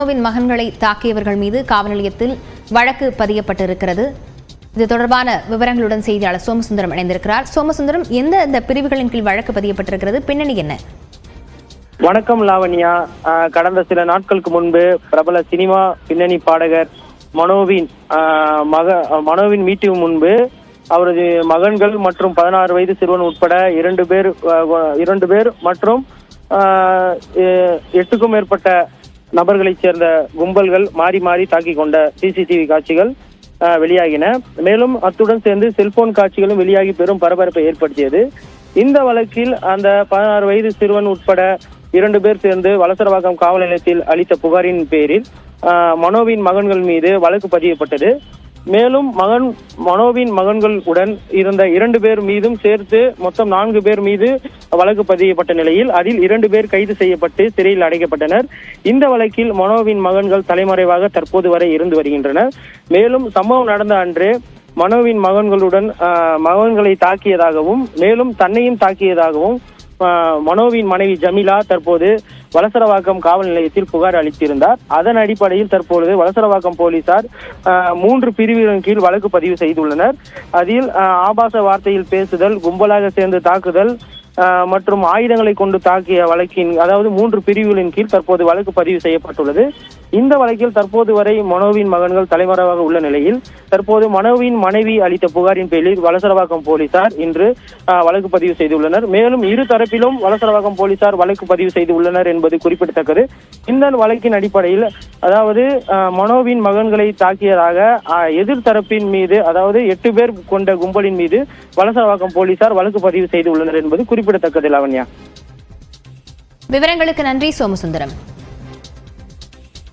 மனோவின் மகன்களை தாக்கியவர்கள் மீது காவல் நிலையத்தில் வழக்கு பதியப்பட்டிருக்கிறது. இது தொடர்பான விவரங்களுடன் செய்தியாளர் சோமசுந்தரம் இணைந்திருக்கிறார். சோமசுந்தரம், எந்த பிரிவுகளின் கீழ் வழக்கு பதியப்பட்டிருக்கிறது, பின்னணி என்ன? வணக்கம் லாவண்யா. கடந்த சில நாட்களுக்கு முன்பு பிரபல சினிமா பின்னணி பாடகர் மனோவின் வீட்டு முன்பு அவரது மகன்கள் மற்றும் 16 வயது சிறுவன் உட்பட இரண்டு பேர் மற்றும் 8க்கும் மேற்பட்ட நபர்களைச் சேர்ந்த கும்பல்கள் மாறி மாறி தாக்கிக் கொண்ட சிசிடிவி காட்சிகள் வெளியாகின. மேலும் அத்துடன் சேர்ந்து செல்போன் காட்சிகளும் வெளியாகி பெரும் பரபரப்பை ஏற்படுத்தியது. இந்த வழக்கில் அந்த 16 வயது சிறுவன் உட்பட 2 பேர் சேர்ந்து வலசரவாக்கம் காவல் நிலையத்தில் அளித்த புகாரின் பேரில் மனோவின் மகன்கள் மீது வழக்கு பதியப்பட்டது. மேலும் மனோவின் மகன்கள் உடன் இருந்த 2 பேர் மீதும் சேர்த்து மொத்தம் 4 பேர் மீது வழக்கு பதியப்பட்ட நிலையில் அதில் 2 பேர் கைது செய்யப்பட்டு சிறையில் அடைக்கப்பட்டனர். இந்த வழக்கில் மனோவின் மகன்கள் தலைமறைவாக தற்போது வரை இருந்து வருகின்றனர். மேலும் சம்பவம் நடந்த அன்றே மனோவின் மகன்களை தாக்கியதாகவும் மேலும் தன்னையும் தாக்கியதாகவும் மனோவின் மனைவி ஜமீலா தற்போது வலசரவாக்கம் காவல் நிலையத்தில் புகார் அளித்திருந்தார். அதன் அடிப்படையில் தற்பொழுது வலசரவாக்கம் போலீசார் 3 பிரிவுகளின் கீழ் வழக்கு பதிவு செய்துள்ளனர். அதில் ஆபாச வார்த்தையில் பேசுதல், கும்பலாக சேர்ந்து தாக்குதல் மற்றும் ஆயுதங்களை கொண்டு தாக்கிய வழக்கின் 3 பிரிவுகளின் கீழ் தற்போது வழக்கு பதிவு செய்யப்பட்டுள்ளது. இந்த வழக்கில் தற்போது வரை மனோவின் மகன்கள் தலைமறைவாக உள்ள நிலையில் தற்போது மனோவின் மனைவி அளித்த புகாரின் பேரில் வலசரவாக்கம் போலீசார் இன்று வழக்கு பதிவு செய்துள்ளனர். மேலும் இரு தரப்பிலும் வலசரவாக்கம் போலீசார் வழக்கு பதிவு செய்துள்ளனர் என்பது குறிப்பிடத்தக்கது. இந்த வழக்கின் அடிப்படையில் மனோவின் மகன்களை தாக்கியதாக எதிர்த்தரப்பின் மீது 8 பேர் கொண்ட கும்பலின் மீது வலசரவாக்கம் போலீசார் வழக்கு பதிவு செய்துள்ளனர் என்பது குறிப்பிடத்தக்கது. லாவண்யா, விவரங்களுக்கு நன்றி சோமசுந்தரம்.